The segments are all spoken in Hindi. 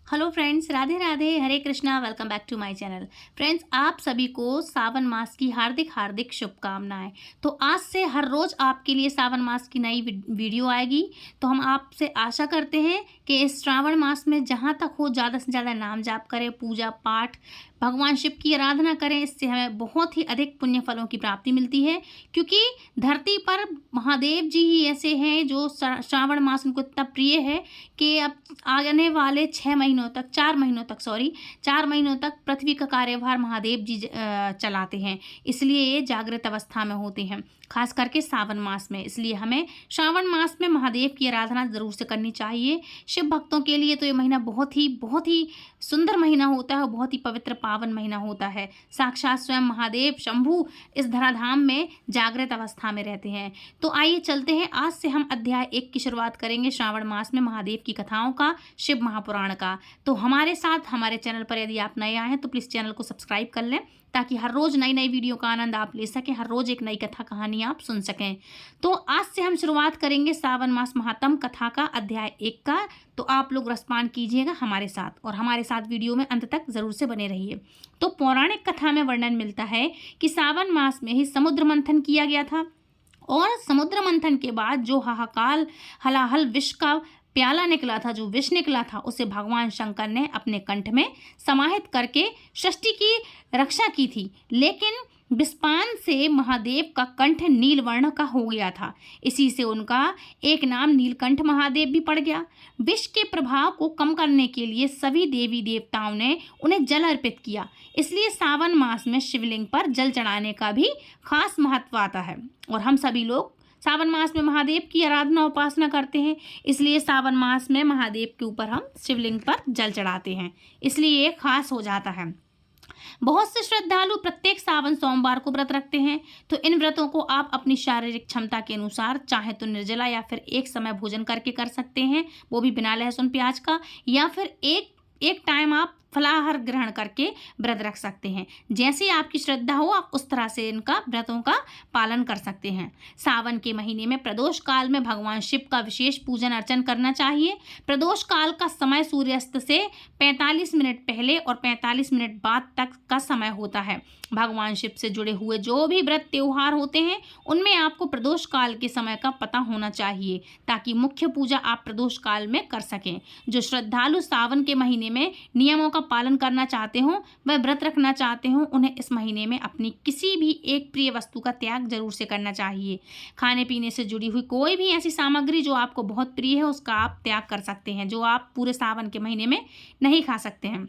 Hello friends, Radhe Radhe, Hare Krishna. Welcome back to my channel. Friends, आप सभी को सावन मास की हार्दिक हार्दिक शुभकामनाएं। तो आज से हर रोज आपके लिए सावन मास की नई वीडियो आएगी। तो हम आपसे आशा करते हैं कि इस श्रावण मास में जहां तक हो ज़्यादा से ज़्यादा नाम जाप करें, पूजा पाठ, भगवान शिव की आराधना करें। इससे हमें बहुत ही अधिक पुण्य फलों की प्राप्ति मिलती है, क्योंकि धरती पर महादेव जी ही ऐसे हैं जो श्रावण मास उनको इतना प्रिय है कि अब आने वाले 6 महीनों तक 4 महीनों तक 4 महीनों तक पृथ्वी का कार्यभार महादेव जी चलाते हैं। इसलिए ये जागृत अवस्था में होते हैं, खास करके सावन मास में। इसलिए हमें श्रावण मास में महादेव की आराधना ज़रूर से करनी चाहिए। शिव भक्तों के लिए तो ये महीना बहुत ही सुंदर महीना होता है, बहुत ही पवित्र पावन महीना होता है। साक्षात स्वयं महादेव शंभु इस धराधाम में जागृत अवस्था में रहते हैं। तो आइए चलते हैं, आज से हम अध्याय 1 की शुरुआत करेंगे श्रावण मास में महादेव की कथाओं का, शिव महापुराण का। तो हमारे साथ हमारे चैनल पर यदि आप नए आए हैं तो प्लीज़ चैनल को सब्सक्राइब कर लें, ताकि हर रोज़ नई नई वीडियो का आनंद आप ले सकें, हर रोज़ एक नई कथा कहानी आप सुन सकें। तो आज से हम शुरुआत करेंगे सावन मास महात्म कथा का, अध्याय 1 का। तो आप लोग रसपान कीजिएगा हमारे साथ, और हमारे साथ वीडियो में अंत तक ज़रूर से बने रहिए। तो पौराणिक कथा में वर्णन मिलता है कि सावन मास में ही समुद्र मंथन किया गया था, और समुद्र मंथन के बाद जो हाहाकार हलाहल विष का प्याला निकला था, जो विष निकला था, उसे भगवान शंकर ने अपने कंठ में समाहित करके सृष्टि की रक्षा की थी। लेकिन विषपान से महादेव का कंठ नीलवर्ण का हो गया था। इसी से उनका एक नाम नीलकंठ महादेव भी पड़ गया। विष के प्रभाव को कम करने के लिए सभी देवी देवताओं ने उन्हें जल अर्पित किया। इसलिए सावन मास में शिवलिंग पर जल चढ़ाने का भी खास महत्व आता है, और हम सभी लोग सावन मास में महादेव की आराधना उपासना करते हैं। इसलिए सावन मास में महादेव के ऊपर हम शिवलिंग पर जल चढ़ाते हैं, इसलिए ये खास हो जाता है। बहुत से श्रद्धालु प्रत्येक सावन सोमवार को व्रत रखते हैं। तो इन व्रतों को आप अपनी शारीरिक क्षमता के अनुसार चाहे तो निर्जला या फिर एक समय भोजन करके कर सकते हैं, वो भी बिना लहसुन प्याज का, या फिर एक टाइम आप फलाहार ग्रहण करके व्रत रख सकते हैं। जैसे आपकी श्रद्धा हो, आप उस तरह से इनका व्रतों का पालन कर सकते हैं। सावन के महीने में प्रदोष काल में भगवान शिव का विशेष पूजन अर्चन करना चाहिए। प्रदोष काल का समय सूर्यास्त से 45 मिनट पहले और 45 मिनट बाद तक का समय होता है। भगवान शिव से जुड़े हुए जो भी व्रत त्योहार होते हैं, उनमें आपको प्रदोष काल के समय का पता होना चाहिए, ताकि मुख्य पूजा आप प्रदोष काल में कर सकें। जो श्रद्धालु सावन के महीने में नियमों का पालन करना चाहते हो, वह व्रत रखना चाहते हो, उन्हें इस महीने में अपनी किसी भी एक प्रिय वस्तु का त्याग जरूर से करना चाहिए। खाने पीने से जुड़ी हुई कोई भी ऐसी सामग्री जो आपको बहुत प्रिय है, उसका आप त्याग कर सकते हैं, जो आप पूरे सावन के महीने में नहीं खा सकते हैं।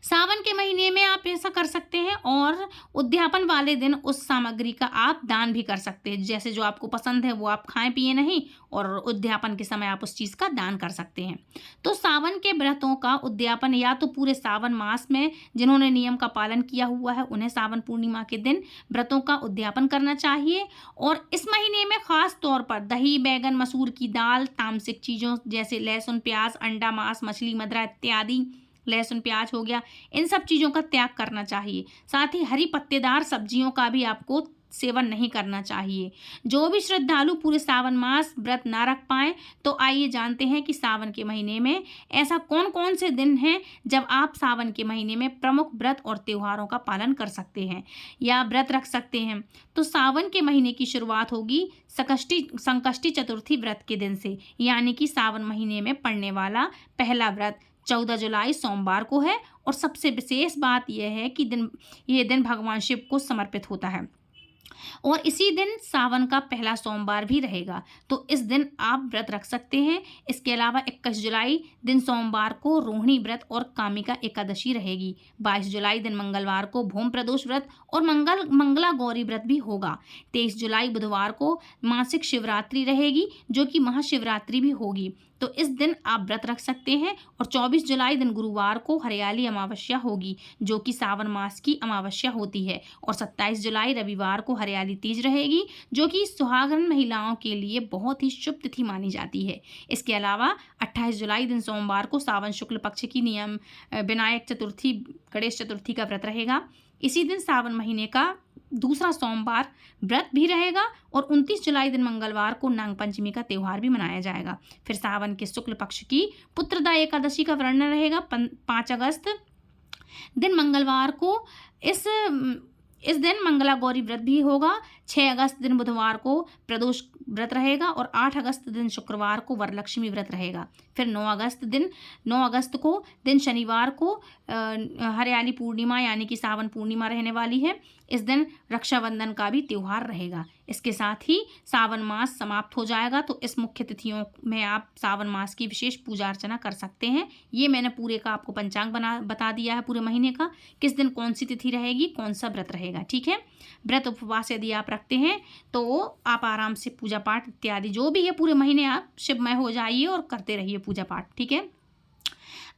सावन के महीने में आप ऐसा कर सकते हैं, और उद्यापन वाले दिन उस सामग्री का आप दान भी कर सकते हैं। जैसे जो आपको पसंद है वो आप खाएं पिए नहीं, और उद्यापन के समय आप उस चीज़ का दान कर सकते हैं। तो सावन के व्रतों का उद्यापन या तो पूरे सावन मास में जिन्होंने नियम का पालन किया हुआ है, उन्हें सावन पूर्णिमा के दिन व्रतों का उद्यापन करना चाहिए। और इस महीने में खास तौर पर दही, बैगन, मसूर की दाल, तामसिक चीज़ों जैसे लहसुन प्याज, अंडा, मांस, मछली, मदिरा इत्यादि, लहसुन प्याज हो गया, इन सब चीज़ों का त्याग करना चाहिए। साथ ही हरी पत्तेदार सब्जियों का भी आपको सेवन नहीं करना चाहिए। जो भी श्रद्धालु पूरे सावन मास व्रत ना रख पाएँ, तो आइए जानते हैं कि सावन के महीने में ऐसा कौन कौन से दिन हैं जब आप सावन के महीने में प्रमुख व्रत और त्योहारों का पालन कर सकते हैं या व्रत रख सकते हैं। तो सावन के महीने की शुरुआत होगी संकष्टी चतुर्थी व्रत के दिन से, यानी कि सावन महीने में पड़ने वाला पहला व्रत 14 जुलाई सोमवार को है। और सबसे विशेष बात यह है कि ये दिन भगवान शिव को समर्पित होता है, और इसी दिन सावन का पहला सोमवार भी रहेगा। तो इस दिन आप व्रत रख सकते हैं। इसके अलावा 21 जुलाई दिन सोमवार को रोहिणी व्रत और कामिका एकादशी रहेगी। 22 जुलाई दिन मंगलवार को भूम प्रदोष व्रत और मंगला गौरी व्रत भी होगा। 23 जुलाई बुधवार को मासिक शिवरात्रि रहेगी, जो कि महाशिवरात्रि भी होगी। तो इस दिन आप व्रत रख सकते हैं। और 24 जुलाई दिन गुरुवार को हरियाली अमावस्या होगी, जो कि सावन मास की अमावस्या होती है। और 27 जुलाई रविवार को हरियाली तीज रहेगी, जो कि सुहागन महिलाओं के लिए बहुत ही शुभ तिथि मानी जाती है। इसके अलावा 28 जुलाई दिन सोमवार को सावन शुक्ल पक्ष की विनायक चतुर्थी, गणेश चतुर्थी का व्रत रहेगा। इसी दिन सावन महीने का दूसरा सोमवार व्रत भी रहेगा और 29 जुलाई दिन मंगलवार को नाग पंचमी का त्यौहार भी मनाया जाएगा। फिर सावन के शुक्ल पक्ष की पुत्रदा एकादशी का वर्णन रहेगा 5 अगस्त दिन मंगलवार को। इस दिन मंगला गौरी व्रत भी होगा। 6 अगस्त दिन बुधवार को प्रदोष व्रत रहेगा और 8 अगस्त दिन शुक्रवार को वरलक्ष्मी व्रत रहेगा। फिर 9 अगस्त को दिन शनिवार को हरियाली पूर्णिमा यानी कि सावन पूर्णिमा रहने वाली है। इस दिन रक्षाबंधन का भी त्यौहार रहेगा। इसके साथ ही सावन मास समाप्त हो जाएगा। तो इस मुख्य तिथियों में आप सावन मास की विशेष पूजा अर्चना कर सकते हैं। ये मैंने पूरे का आपको पंचांग बता दिया है, पूरे महीने का किस दिन कौन सी तिथि रहेगी, कौन सा व्रत रहेगा। ठीक है, व्रत उपवास यदि आप रखते हैं तो आप आराम से पूजा पाठ इत्यादि जो भी है पूरे महीने आप शिवमय हो जाइए और करते रहिए पूजा पाठ। ठीक है,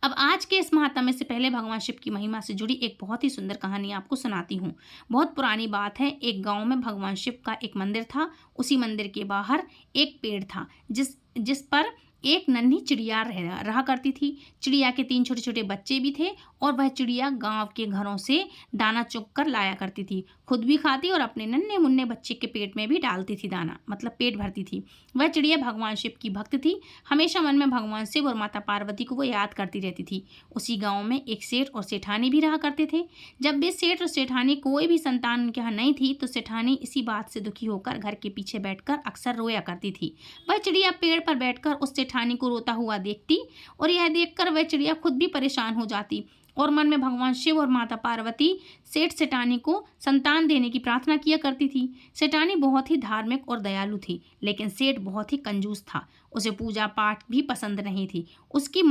अब आज के इस महात्म्य से पहले भगवान शिव की महिमा से जुड़ी एक बहुत ही सुंदर कहानी आपको सुनाती हूँ। बहुत पुरानी बात है। एक गांव में भगवान शिव का एक मंदिर था। उसी मंदिर के बाहर एक पेड़ था जिस पर एक नन्ही चिड़िया रहा करती थी। चिड़िया के 3 छोटे छोटे बच्चे भी थे और वह चिड़िया गांव के घरों से दाना चुग कर लाया करती थी। खुद भी खाती और अपने नन्हे मुन्ने बच्चे के पेट में भी डालती थी दाना, मतलब पेट भरती थी। वह चिड़िया भगवान शिव की भक्त थी। हमेशा मन में भगवान शिव और माता पार्वती को वो याद करती रहती थी। उसी गाँव में एक सेठ और सेठानी भी रहा करते थे। जब भी सेठ और सेठानी कोई भी संतान उनके यहाँ नहीं थी तो सेठानी इसी बात से दुखी होकर घर के पीछे बैठकर अक्सर रोया करती थी। वह चिड़िया पेड़ पर बैठकर उस सेठानी को रोता हुआ देखती और यह देखकर वह चिड़िया खुद भी परेशान हो जाती और मन में भगवान शिव और माता पार्वती सेठ सेठानी को संतान देने की प्रार्थना किया करती थी। सेठानी बहुत ही धार्मिक और दयालु थी, लेकिन सेठ बहुत ही कंजूस था। उसे पूजा पाठ भी पसंद नहीं थी। उसका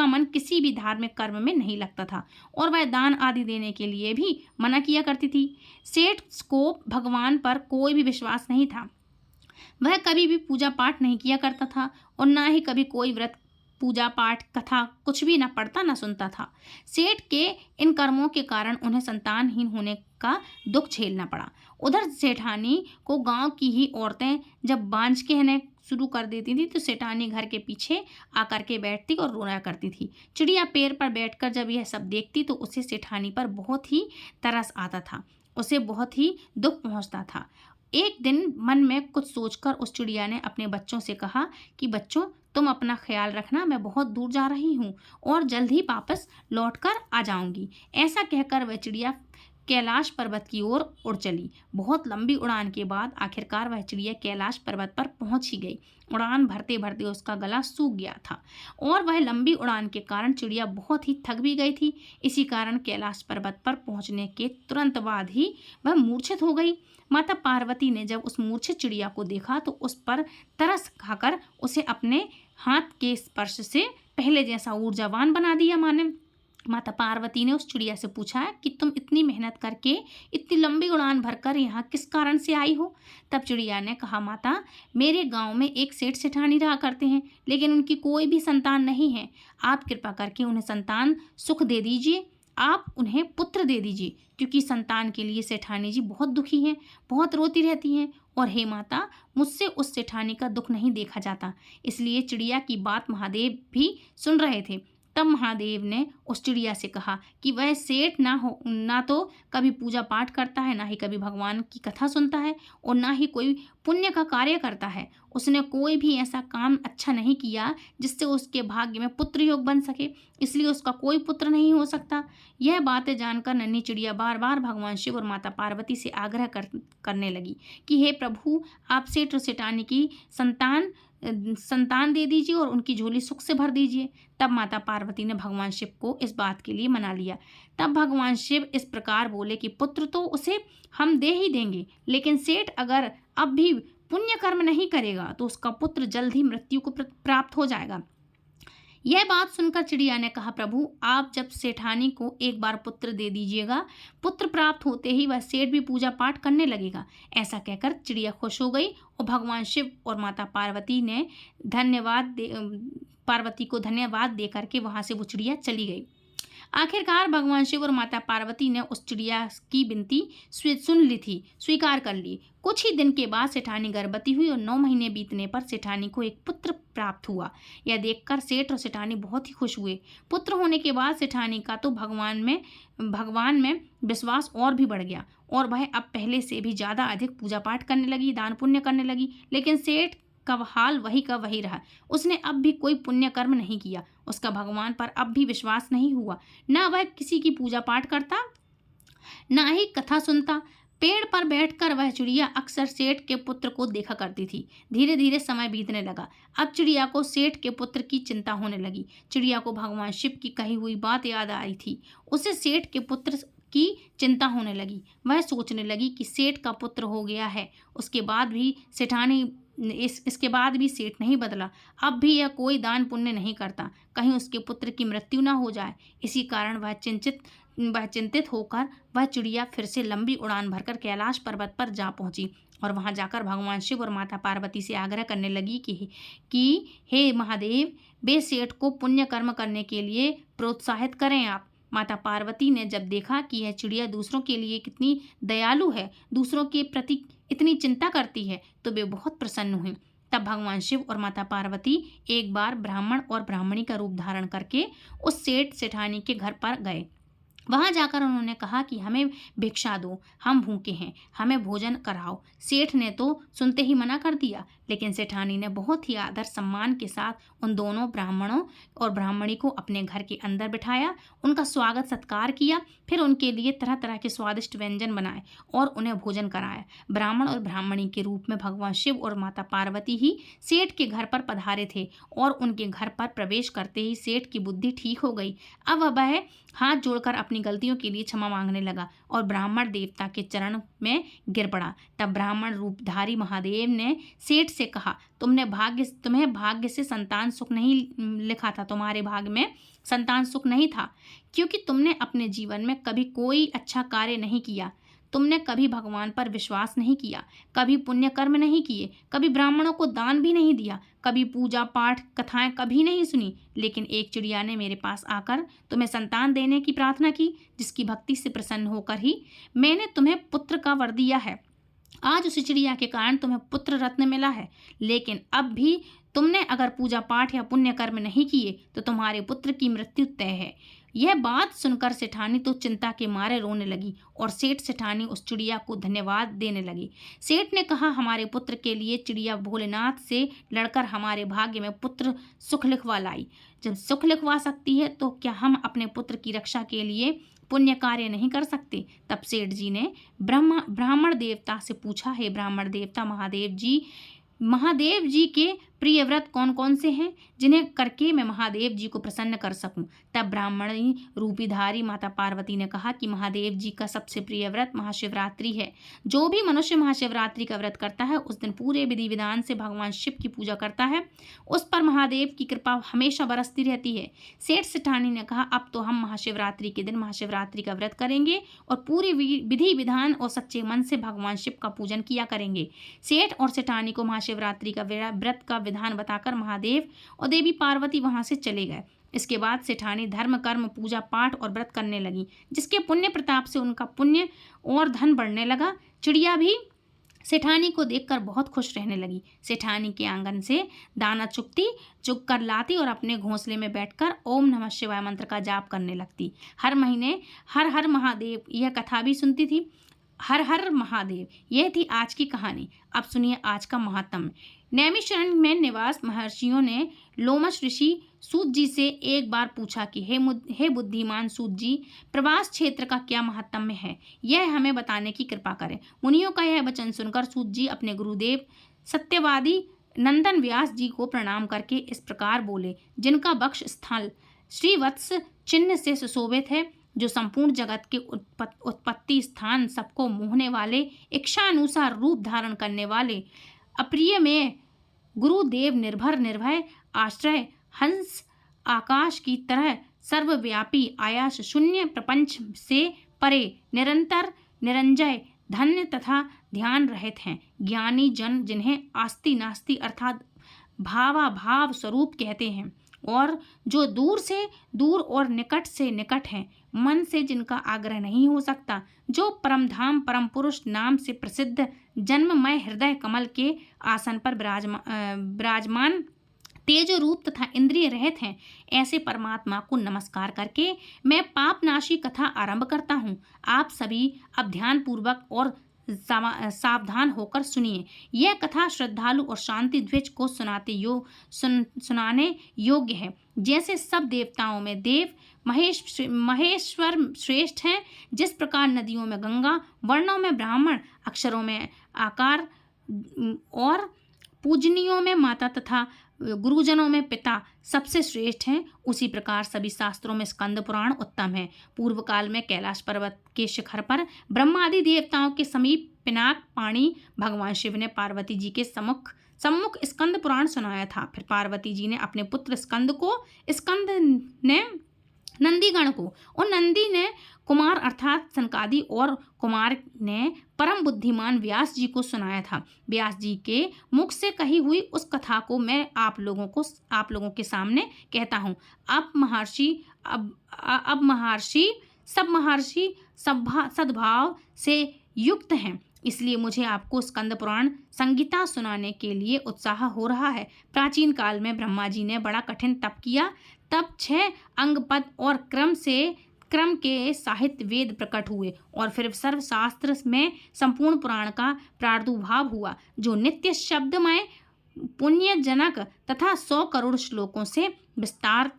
मन किसी भी धार्मिक कर्म में नहीं लगता था और वह दान आदि देने के लिए भी मना किया करती थी। सेठ को भगवान पर कोई भी विश्वास नहीं था। वह कभी भी पूजा पाठ नहीं किया करता था और ना ही कभी कोई व्रत पूजा पाठ कथा कुछ भी न पढ़ता न सुनता था। सेठ के इन कर्मों के कारण उन्हें संतानहीन होने का दुख झेलना पड़ा। उधर सेठानी को गांव की ही औरतें जब बांझ कहने शुरू कर देती थी तो सेठानी घर के पीछे आकर के बैठती और रोया करती थी। चिड़िया पेड़ पर बैठकर जब यह सब देखती तो उसे सेठानी पर बहुत ही तरस आता था, उसे बहुत ही दुख पहुंचता था। एक दिन मन में कुछ सोचकर उस चिड़िया ने अपने बच्चों से कहा कि बच्चों, तुम अपना ख्याल रखना, मैं बहुत दूर जा रही हूँ और जल्द ही वापस लौटकर आ जाऊंगी। ऐसा कहकर वह चिड़िया कैलाश पर्वत की ओर उड़ चली। बहुत लंबी उड़ान के बाद आखिरकार वह चिड़िया कैलाश पर्वत पर पहुंच ही गई। उड़ान भरते भरते उसका गला सूख गया था और वह लंबी उड़ान के कारण चिड़िया बहुत ही थक भी गई थी। इसी कारण कैलाश पर्वत पर पहुंचने के तुरंत बाद ही वह मूर्छित हो गई। माता पार्वती ने जब उस मूर्छित चिड़िया को देखा तो उस पर तरस खाकर उसे अपने हाथ के स्पर्श से पहले जैसा ऊर्जावान बना दिया। माता पार्वती ने उस चिड़िया से पूछा कि तुम इतनी मेहनत करके इतनी लंबी उड़ान भरकर यहाँ किस कारण से आई हो? तब चिड़िया ने कहा, माता, मेरे गांव में एक सेठ सेठानी रहा करते हैं, लेकिन उनकी कोई भी संतान नहीं है। आप कृपा करके उन्हें संतान सुख दे दीजिए, आप उन्हें पुत्र दे दीजिए, क्योंकि संतान के लिए सेठानी जी बहुत दुखी हैं, बहुत रोती रहती हैं और हे माता, मुझसे उस सेठानी का दुख नहीं देखा जाता। इसलिए चिड़िया की बात महादेव भी सुन रहे थे। तब महादेव ने उस चिड़िया से कहा कि वह सेठ ना तो कभी पूजा पाठ करता है, ना ही कभी भगवान की कथा सुनता है और ना ही कोई पुण्य का कार्य करता है। उसने कोई भी ऐसा काम अच्छा नहीं किया जिससे उसके भाग्य में पुत्र योग बन सके, इसलिए उसका कोई पुत्र नहीं हो सकता। यह बातें जानकर नन्ही चिड़िया बार बार भगवान शिव और माता पार्वती से आग्रह करने लगी कि हे प्रभु, आप सेठ और सेठानी की संतान दे दीजिए और उनकी झोली सुख से भर दीजिए। तब माता पार्वती ने भगवान शिव को इस बात के लिए मना लिया। तब भगवान शिव इस प्रकार बोले कि पुत्र तो उसे हम दे ही देंगे, लेकिन सेठ अगर अब भी पुण्य कर्म नहीं करेगा तो उसका पुत्र जल्द ही मृत्यु को प्राप्त हो जाएगा। यह बात सुनकर चिड़िया ने कहा, प्रभु, आप जब सेठानी को एक बार पुत्र दे दीजिएगा, पुत्र प्राप्त होते ही वह सेठ भी पूजा पाठ करने लगेगा। ऐसा कहकर चिड़िया खुश हो गई और भगवान शिव और माता पार्वती को धन्यवाद दे करके वहां से वो चिड़िया चली गई। आखिरकार भगवान शिव और माता पार्वती ने उस चिड़िया की विनती सुन ली थी, स्वीकार कर ली। कुछ ही दिन के बाद सेठानी गर्भवती हुई और 9 महीने बीतने पर सेठानी को एक पुत्र प्राप्त हुआ। यह देखकर सेठ और सेठानी बहुत ही खुश हुए। पुत्र होने के बाद सेठानी का तो भगवान में विश्वास और भी बढ़ गया और वह अब पहले से भी ज़्यादा अधिक पूजा पाठ करने लगी, दान पुण्य करने लगी। लेकिन सेठ का हाल वही का वही रहा। उसने अब भी कोई पुण्य कर्म नहीं किया। उसका भगवान पर अब भी विश्वास नहीं हुआ। न वह किसी की पूजा पाठ करता, न ही कथा सुनता। पेड़ पर बैठकर वह चिड़िया अक्सर सेठ के पुत्र को देखा करती थी। धीरे धीरे समय बीतने लगा। अब चिड़िया को सेठ के पुत्र की चिंता होने लगी। चिड़िया को भगवान शिव की कही हुई बात याद आई थी। उसे सेठ के पुत्र की चिंता होने लगी। वह सोचने लगी कि सेठ का पुत्र हो गया है, उसके बाद भी सेठानी इसके बाद भी सेठ नहीं बदला। अब भी यह कोई दान पुण्य नहीं करता, कहीं उसके पुत्र की मृत्यु न हो जाए। इसी कारण वह चिंतित होकर वह चिड़िया फिर से लंबी उड़ान भरकर कैलाश पर्वत पर जा पहुंची और वहां जाकर भगवान शिव और माता पार्वती से आग्रह करने लगी कि हे महादेव, वे सेठ को पुण्य कर्म करने के लिए प्रोत्साहित करें आप। माता पार्वती ने जब देखा कि यह चिड़िया दूसरों के लिए कितनी दयालु है, दूसरों के प्रति इतनी चिंता करती है, तो वे बहुत प्रसन्न हुई। तब भगवान शिव और माता पार्वती एक बार ब्राह्मण और ब्राह्मणी का रूप धारण करके उस सेठ सेठानी के घर पर गए। वहां जाकर उन्होंने कहा कि हमें भिक्षा दो, हम भूखे हैं, हमें भोजन कराओ। सेठ ने तो सुनते ही मना कर दिया, लेकिन सेठानी ने बहुत ही आदर सम्मान के साथ उन दोनों ब्राह्मणों और ब्राह्मणी को अपने घर के अंदर बिठाया, उनका स्वागत सत्कार किया, फिर उनके लिए तरह तरह के स्वादिष्ट व्यंजन बनाए और उन्हें भोजन कराया। ब्राह्मण और ब्राह्मणी के रूप में भगवान शिव और माता पार्वती ही सेठ के घर पर पधारे थे और उनके घर पर प्रवेश करते ही सेठ की बुद्धि ठीक हो गई। अब वह हाथ जोड़कर अपनी गलतियों के लिए क्षमा मांगने लगा और ब्राह्मण देवता के चरण में गिर पड़ा। तब ब्राह्मण रूपधारी महादेव ने सेठ से कहा, तुम्हें भाग्य से संतान सुख नहीं लिखा था, तुम्हारे भाग्य में संतान सुख नहीं था, क्योंकि तुमने अपने जीवन में कभी कोई अच्छा कार्य नहीं किया। तुमने कभी भगवान पर विश्वास नहीं किया, कभी पुण्य कर्म नहीं किए, कभी ब्राह्मणों को दान भी नहीं दिया, कभी पूजा पाठ कथाएं कभी नहीं सुनी। लेकिन एक चिड़िया ने मेरे पास आकर तुम्हें संतान देने की प्रार्थना की, जिसकी भक्ति से प्रसन्न होकर ही मैंने तुम्हें पुत्र का वर दिया है। आज उसी चिड़िया के कारण तुम्हें पुत्र रत्न मिला है। लेकिन अब भी तुमने अगर पूजा पाठ या पुण्य कर्म नहीं किए तो तुम्हारे पुत्र की मृत्यु तय है। यह बात सुनकर सेठानी तो चिंता के मारे रोने लगी और सेठ सेठानी उस चिड़िया को धन्यवाद देने लगी। सेठ ने कहा, हमारे पुत्र के लिए चिड़िया भोलेनाथ से लड़कर हमारे भाग्य में पुत्र सुख लिखवा लाई। जब सुख लिखवा सकती है तो क्या हम अपने पुत्र की रक्षा के लिए पुण्य कार्य नहीं कर सकते? तब सेठ जी ने ब्राह्मण देवता से पूछा, हे ब्राह्मण देवता महादेव जी के प्रिय व्रत कौन कौन से हैं, जिन्हें करके मैं महादेव जी को प्रसन्न कर सकूं? तब ब्राह्मणी रूपीधारी माता पार्वती ने कहा कि महादेव जी का सबसे प्रिय व्रत महाशिवरात्रि है। जो भी मनुष्य महाशिवरात्रि का व्रत करता है, उस दिन पूरे विधि विधान से भगवान शिव की पूजा करता है, उस पर महादेव की कृपा हमेशा बरसती रहती है। सेठ सेठानी ने कहा, अब तो हम महाशिवरात्रि के दिन महाशिवरात्रि का व्रत करेंगे और पूरी विधि विधान और सच्चे मन से भगवान शिव का पूजन किया करेंगे। सेठ और सेठानी को महाशिवरात्रि का व्रत का विधान बताकर महादेव और देवी पार्वती वहां से चले गए। इसके बाद सेठानी धर्म कर्म पूजा पाठ और व्रत करने लगी, जिसके पुण्य प्रताप से उनका पुण्य और धन बढ़ने लगा। चिड़िया भी सेठानी को देखकर बहुत खुश रहने लगी। सेठानी के आंगन से दाना चुग कर लाती और अपने घोंसले में बैठकर ओम नमः शिवाय मंत्र का जाप करने लगती। हर महीने हर हर महादेव यह कथा भी सुनती थी। हर हर महादेव। यह थी आज की कहानी। अब सुनिए आज का महात्म्य। नैमिषारण्य में निवास महर्षियों ने लोमश ऋषि सूत जी से एक बार पूछा कि हे बुद्धिमान सूत जी, प्रवास क्षेत्र का क्या महात्म्य है, यह हमें बताने की कृपा करें। मुनियों का यह वचन सुनकर सूत जी अपने गुरुदेव सत्यवादी नंदन व्यास जी को प्रणाम करके इस प्रकार बोले, जिनका वक्ष स्थल श्रीवत्स चिन्ह से सुशोभित है, जो संपूर्ण जगत के उत्पत्ति स्थान, सबको मोहने वाले, इच्छानुसार रूप धारण करने वाले, अप्रिय में गुरुदेव निर्भय आश्रय, हंस आकाश की तरह सर्वव्यापी, आयास शून्य, प्रपंच से परे, निरंतर निरंजय, धन्य तथा ध्यान रहित हैं। ज्ञानी जन जिन्हें आस्ति नास्ति अर्थात भावाभाव स्वरूप कहते हैं, और जो दूर से दूर और निकट से निकट हैं, मन से जिनका आग्रह नहीं हो सकता, जो परमधाम परम पुरुष नाम से प्रसिद्ध जन्ममय हृदय कमल के आसन पर विराजमान तेज रूप तथा इंद्रिय रहित हैं, ऐसे परमात्मा को नमस्कार करके मैं पापनाशी कथा आरंभ करता हूँ। आप सभी अब ध्यान पूर्वक और सावधान होकर सुनिए। यह कथा श्रद्धालु और शांति ध्वज को सुनाने योग्य है। जैसे सब देवताओं में देव महेश्वर श्रेष्ठ हैं, जिस प्रकार नदियों में गंगा, वर्णों में ब्राह्मण, अक्षरों में आकार और पूजनियों में माता तथा गुरुजनों में पिता सबसे श्रेष्ठ हैं, उसी प्रकार सभी शास्त्रों में स्कंद पुराण उत्तम है। पूर्व काल में कैलाश पर्वत के शिखर पर ब्रह्मादि देवताओं के समीप पिनाक पाणी भगवान शिव ने पार्वती जी के सम्मुख स्कंद पुराण सुनाया था। फिर पार्वती जी ने अपने पुत्र स्कंद ने नंदीगण को, और नंदी ने कुमार अर्थात सनकादि, और कुमार ने परम बुद्धिमान व्यास जी को सुनाया था। व्यास जी के मुख से कही हुई उस कथा को मैं आप लोगों के सामने कहता हूँ। अब महर्षि सद्भाव से युक्त हैं, इसलिए मुझे आपको स्कंद पुराण संगीता सुनाने के लिए उत्साह हो रहा है। प्राचीन काल में ब्रह्मा जी ने बड़ा कठिन तप किया, तब 6 अंगपद और क्रम के साहित्य वेद प्रकट हुए, और फिर सर्वशास्त्र में संपूर्ण पुराण का प्रादुर्भाव हुआ, जो नित्य शब्दमय पुण्यजनक तथा 100 करोड़ श्लोकों से विस्तार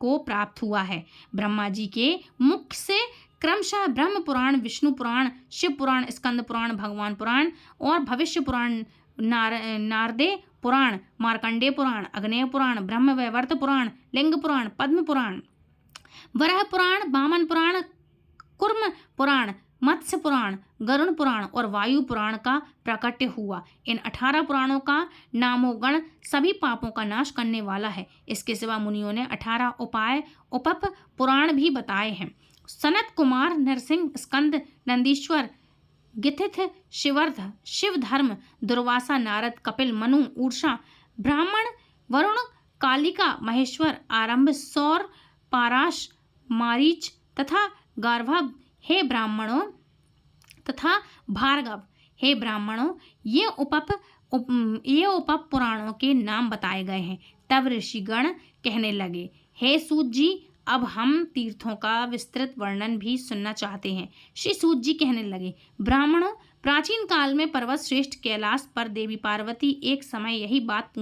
को प्राप्त हुआ है। ब्रह्मा जी के मुख से क्रमशः ब्रह्म पुराण, विष्णु पुराण, शिव पुराण, स्कंद पुराण, भगवान पुराण और भविष्य पुराण, नारदे पुराण, मार्कंडेय पुराण, अग्नेय पुराण, ब्रह्मवैवर्त पुराण, लिंग पुराण, पद्म पुराण, वराह पुराण, वामन पुराण, कुर्म पुराण, मत्स्य पुराण, गरुण पुराण और वायु पुराण का प्राकट्य हुआ। इन 18 पुराणों का नामोगण सभी पापों का नाश करने वाला है। इसके सिवा मुनियों ने 18 उपप पुराण भी बताए हैं। सनत कुमार, नरसिंह, स्कंद, नंदीश्वर, गिथिथ, शिवर्ध, शिव धर्म, दुर्वासा, नारद, कपिल, मनु, ऊर्षा, ब्राह्मण, वरुण, कालिका, महेश्वर, आरंभ, सौर, पाराश, मारीच तथा गार्भव, हे ब्राह्मणों तथा भार्गव, हे ब्राह्मणों, ये उपप पुराणों के नाम बताए गए हैं। तब ऋषिगण कहने लगे, हे सूत जी, अब हम तीर्थों का विस्तृत वर्णन भी सुनना चाहते हैं। श्री सूत जी कहने लगे, ब्राह्मणों, प्राचीन काल में पर्वत श्रेष्ठ कैलाश पर देवी पार्वती एक समय यही बात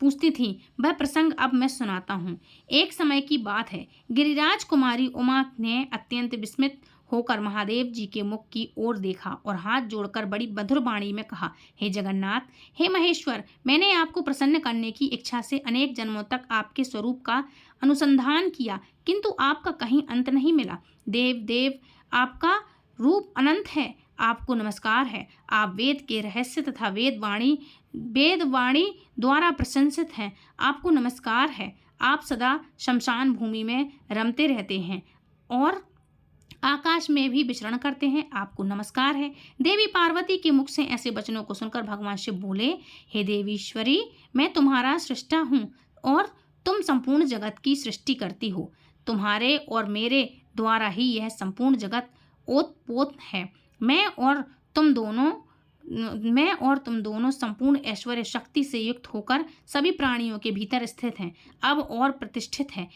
पूछती थी। वह प्रसंग अब मैं सुनाता हूँ। एक समय की बात है, गिरिराज कुमारी उमा ने अत्यंत विस्मित होकर महादेव जी के मुख की ओर देखा और हाथ जोड़कर बड़ी मधुर वाणी में कहा, हे जगन्नाथ, हे महेश्वर, मैंने आपको प्रसन्न करने की इच्छा से अनेक जन्मों तक आपके स्वरूप का अनुसंधान किया, किंतु आपका कहीं अंत नहीं मिला। देव, आपका रूप अनंत है, आपको नमस्कार है। आप वेद के रहस्य तथा वेद वाणी द्वारा प्रशंसित हैं, आपको नमस्कार है। आप सदा शमशान भूमि में रमते रहते हैं और आकाश में भी विचरण करते हैं, आपको नमस्कार है। देवी पार्वती के मुख से ऐसे वचनों को सुनकर भगवान शिव बोले, हे देवीश्वरी, मैं तुम्हारा सृष्टा हूँ और तुम संपूर्ण जगत की सृष्टि करती हो। तुम्हारे और मेरे द्वारा ही यह संपूर्ण जगत ओतपोत है। मैं और तुम दोनों संपूर्ण ऐश्वर्य शक्ति से युक्त होकर सभी प्राणियों के भीतर स्थित हैं, अब और प्रतिष्ठित है।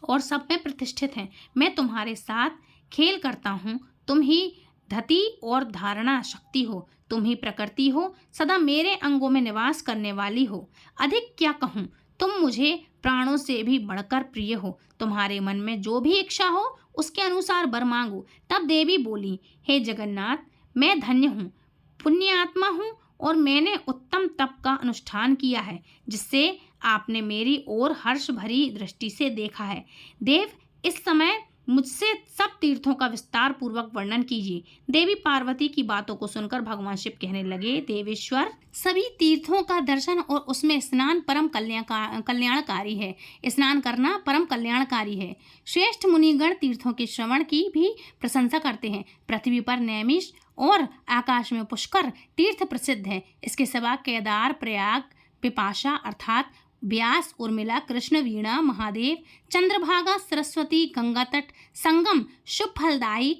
और सब में प्रतिष्ठित हैं। मैं तुम्हारे साथ खेल करता हूँ। तुम ही धति और धारणा शक्ति हो, तुम ही प्रकृति हो, सदा मेरे अंगों में निवास करने वाली हो। अधिक क्या कहूँ, तुम मुझे प्राणों से भी बढ़कर प्रिय हो। तुम्हारे मन में जो भी इच्छा हो उसके अनुसार वर मांगो। तब देवी बोली, हे जगन्नाथ, मैं धन्य हूँ, पुण्यात्मा हूँ और मैंने उत्तम तप का अनुष्ठान किया है, जिससे आपने मेरी ओर हर्ष भरी दृष्टि से देखा है। देव, इस समय मुझसे सब तीर्थों का विस्तार पूर्वक वर्णन कीजिए। देवी पार्वती की बातों को सुनकर भगवान शिव कहने लगे, देवेश्वर, सभी तीर्थों का दर्शन और उसमें स्नान परम कल्याणकारी है। स्नान करना परम कल्याणकारी है। श्रेष्ठ मुनिगण तीर्थों के श्रवण की भी प्रशंसा करते हैं। पृथ्वी पर नैमिष और आकाश में पुष्कर तीर्थ प्रसिद्ध है। इसके सिवा केदार, प्रयाग, पिपाशा अर्थात व्यास, उर्मिला, कृष्ण, वीणा, महादेव, चंद्रभागा, सरस्वती, गंगा तट, संगम, शुभ फलदायी,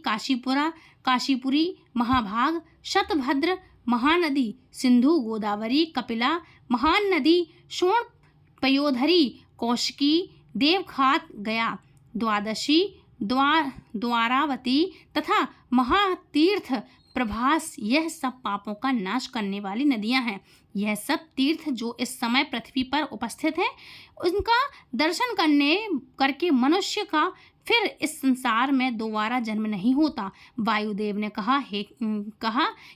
काशीपुरी, महाभाग, शतभद्र, महानदी, सिंधु, गोदावरी, कपिला, महान नदी, शोण, पयोधरी, कौशिकी, देवखात, गया, द्वादशी, द्वारावती तथा महातीर्थ, प्रभास, यह सब पापों का नाश करने वाली नदियां हैं। यह सब तीर्थ जो इस समय पृथ्वी पर उपस्थित हैं, उनका दर्शन करके मनुष्य का फिर इस संसार में दोबारा जन्म नहीं होता। वायुदेव ने कहा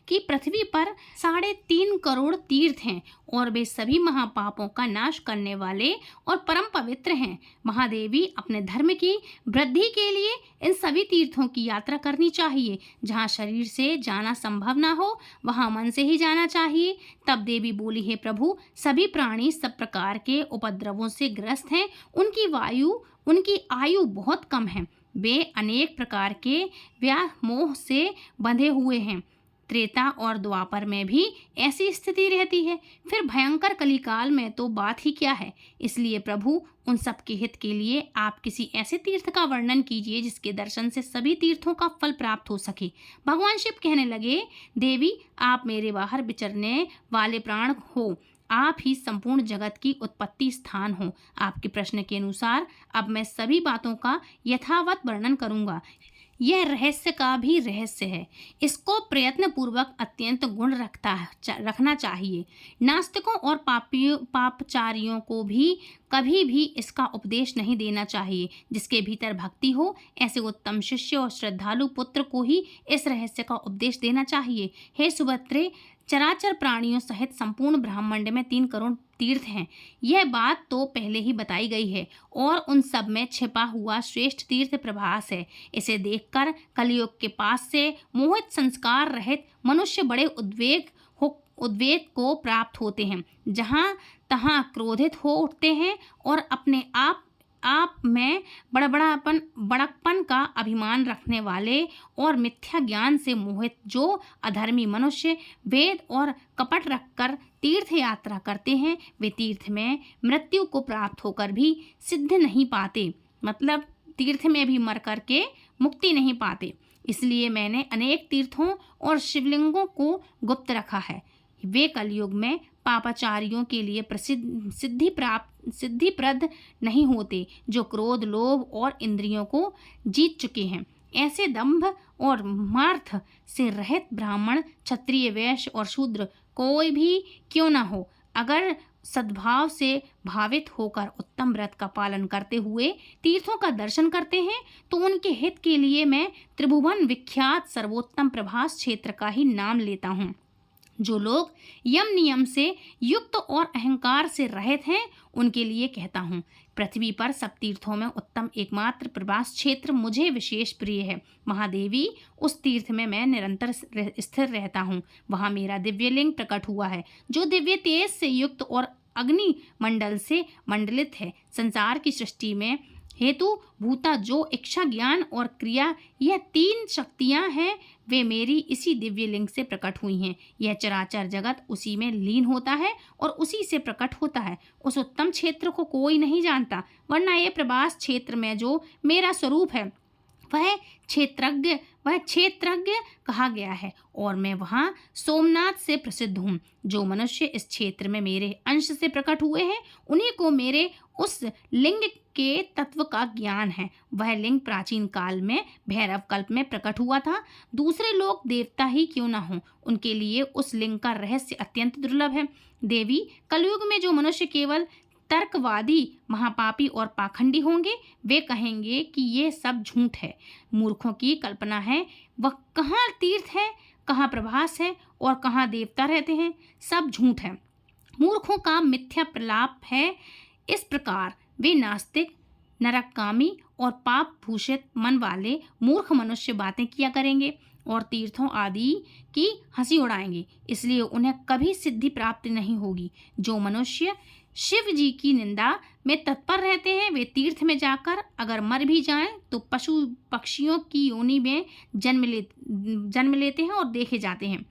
कि पृथ्वी पर 3.5 करोड़ तीर्थ हैं और वे सभी महापापों का नाश करने वाले और परम पवित्र हैं। महादेवी, अपने धर्म की वृद्धि के लिए इन सभी तीर्थों की यात्रा करनी चाहिए। जहाँ शरीर से जाना संभव ना हो वहाँ मन से ही जाना चाहिए। तब देवी बोली, हे प्रभु, सभी प्राणी सब प्रकार के उपद्रवों से ग्रस्त हैं। उनकी आयु बहुत कम है। वे अनेक प्रकार के व्यामोह से बंधे हुए हैं। त्रेता और द्वापर में भी ऐसी स्थिति रहती है, फिर भयंकर कलिकाल में तो बात ही क्या है। इसलिए प्रभु, उन सब के हित के लिए आप किसी ऐसे तीर्थ का वर्णन कीजिए जिसके दर्शन से सभी तीर्थों का फल प्राप्त हो सके। भगवान शिव कहने लगे, देवी, आप मेरे बाहर विचरने वाले प्राण हो। आप ही संपूर्ण जगत की उत्पत्ति स्थान हो। आपके प्रश्न के अनुसार अब मैं सभी बातों का यथावत वर्णन करूंगा। यह रहस्य का भी रहस्य है। इसको प्रयत्न पूर्वक अत्यंत गुण रखना चाहिए। नास्तिकों और पापचारियों को भी कभी भी इसका उपदेश नहीं देना चाहिए। जिसके भीतर भक्ति हो, ऐसे उत्तम शिष्य और श्रद्धालु पुत्र को ही इस रहस्य का उपदेश देना चाहिए। हे सुभद्रे, चराचर प्राणियों सहित संपूर्ण ब्रह्मांड में 3 करोड़ तीर्थ हैं। यह बात तो पहले ही बताई गई है और उन सब में छिपा हुआ श्रेष्ठ तीर्थ प्रभास है। इसे देखकर कलियुग के पास से मोहित संस्कार रहित मनुष्य बड़े उद्वेग को प्राप्त होते हैं। जहाँ तहाँ क्रोधित हो उठते हैं और अपने आप में बड़कपन का अभिमान रखने वाले और मिथ्या ज्ञान से मोहित जो अधर्मी मनुष्य वेद और कपट रखकर तीर्थ यात्रा करते हैं, वे तीर्थ में मृत्यु को प्राप्त होकर भी सिद्ध नहीं पाते। मतलब तीर्थ में भी मर करके मुक्ति नहीं पाते। इसलिए मैंने अनेक तीर्थों और शिवलिंगों को गुप्त रखा है। वे कलयुग में पापाचारियों के लिए सिद्धिप्रद नहीं होते, जो क्रोध, लोभ और इंद्रियों को जीत चुके हैं। ऐसे दंभ और मार्थ से रहित ब्राह्मण, क्षत्रिय, वैश्य और शूद्र कोई भी क्यों न हो, अगर सद्भाव से भावित होकर उत्तम व्रत का पालन करते हुए तीर्थों का दर्शन करते हैं, तो उनके हित के लिए मैं त्रिभुवन विख्यात सर्वोत्तम प्रभास क्षेत्र का ही नाम लेता हूँ। जो लोग यम नियम से युक्त और अहंकार से रहित हैं, उनके लिए कहता हूँ, पृथ्वी पर सब तीर्थों में उत्तम एकमात्र प्रवास क्षेत्र मुझे विशेष प्रिय है। महादेवी, उस तीर्थ में मैं निरंतर स्थिर रहता हूँ। वहाँ मेरा दिव्यलिंग प्रकट हुआ है, जो दिव्य तेज से युक्त और अग्नि मंडल से मंडलित है। संसार की सृष्टि में हेतु भूता जो इच्छा, ज्ञान और क्रिया, यह 3 शक्तियां हैं, वे मेरी इसी दिव्य लिंग से प्रकट हुई हैं। यह चराचर जगत उसी में लीन होता है और उसी से प्रकट होता है। उस उत्तम क्षेत्र को कोई नहीं जानता, वरना यह प्रभास क्षेत्र में जो मेरा स्वरूप है वह क्षेत्रज्ञ कहा गया है और मैं वहाँ सोमनाथ से प्रसिद्ध हूँ। जो मनुष्य इस क्षेत्र में मेरे अंश से प्रकट हुए हैं, उन्हीं को मेरे उस लिंग के तत्व का ज्ञान है। वह लिंग प्राचीन काल में भैरव कल्प में प्रकट हुआ था। दूसरे लोग देवता ही क्यों न हों, उनके लिए उस लिंग का रहस्य अत्यंत दुर्लभ है। देवी, कलयुग में जो मनुष्य केवल तर्कवादी, महापापी और पाखंडी होंगे, वे कहेंगे कि ये सब झूठ है, मूर्खों की कल्पना है। वह कहाँ तीर्थ है, कहाँ प्रभास है और कहाँ देवता रहते हैं, सब झूठ है, मूर्खों का मिथ्या प्रलाप है। इस प्रकार वे नास्तिक, नरकगामी और पाप भूषित मन वाले मूर्ख मनुष्य बातें किया करेंगे और तीर्थों आदि की हंसी उड़ाएंगे, इसलिए उन्हें कभी सिद्धि प्राप्त नहीं होगी। जो मनुष्य शिव जी की निंदा में तत्पर रहते हैं, वे तीर्थ में जाकर अगर मर भी जाएं तो पशु पक्षियों की योनि में जन्म लेते हैं और देखे जाते हैं।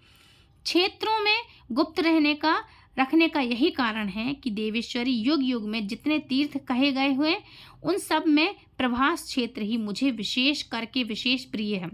क्षेत्रों में गुप्त रहने का रखने का यही कारण है कि देवेश्वरी युग युग में जितने तीर्थ कहे गए हुए उन सब में प्रभास क्षेत्र ही मुझे विशेष करके विशेष प्रिय है।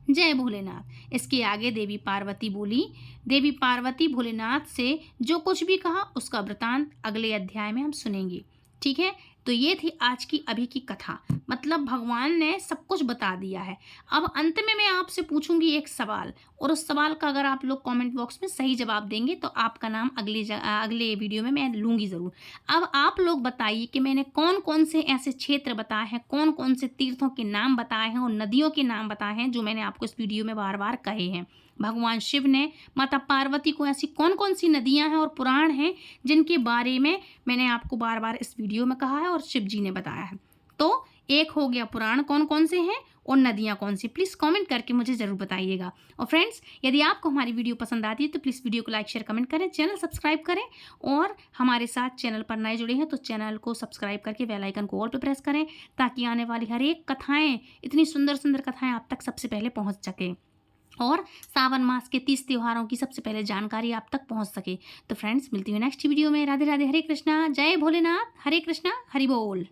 जय भोलेनाथ। इसके आगे देवी पार्वती बोली। देवी पार्वती भोलेनाथ से जो कुछ भी कहा उसका वृतांत अगले अध्याय में हम सुनेंगे। ठीक है, तो ये थी आज की अभी की कथा। मतलब भगवान ने सब कुछ बता दिया है। अब अंत में मैं आपसे पूछूंगी एक सवाल, और उस सवाल का अगर आप लोग कमेंट बॉक्स में सही जवाब देंगे तो आपका नाम अगले वीडियो में मैं लूँगी ज़रूर। अब आप लोग बताइए कि मैंने कौन कौन से ऐसे क्षेत्र बताए हैं, कौन कौन से तीर्थों के नाम बताए हैं और नदियों के नाम बताए हैं जो मैंने आपको इस वीडियो में बार बार कहे हैं। भगवान शिव ने माता पार्वती को ऐसी कौन कौन सी नदियां हैं और पुराण हैं जिनके बारे में मैंने आपको बार बार इस वीडियो में कहा है और शिव जी ने बताया है। तो एक हो गया पुराण कौन कौन से हैं और नदियां कौन सी, प्लीज़ कमेंट करके मुझे ज़रूर बताइएगा। और फ्रेंड्स, यदि आपको हमारी वीडियो पसंद आती है तो प्लीज़ वीडियो को लाइक शेयर कमेंट करें, चैनल सब्सक्राइब करें, और हमारे साथ चैनल पर नए जुड़े हैं तो चैनल को सब्सक्राइब करके बेल आइकन को ऑल पे प्रेस करें ताकि आने वाली हर एक कथाएँ, इतनी सुंदर सुंदर कथाएँ आप तक सबसे पहले पहुँच सकें और सावन मास के 30 त्योहारों की सबसे पहले जानकारी आप तक पहुंच सके। तो फ्रेंड्स, मिलती हूँ नेक्स्ट वीडियो में। राधे राधे, हरे कृष्णा, जय भोलेनाथ, हरे कृष्णा, हरि बोल।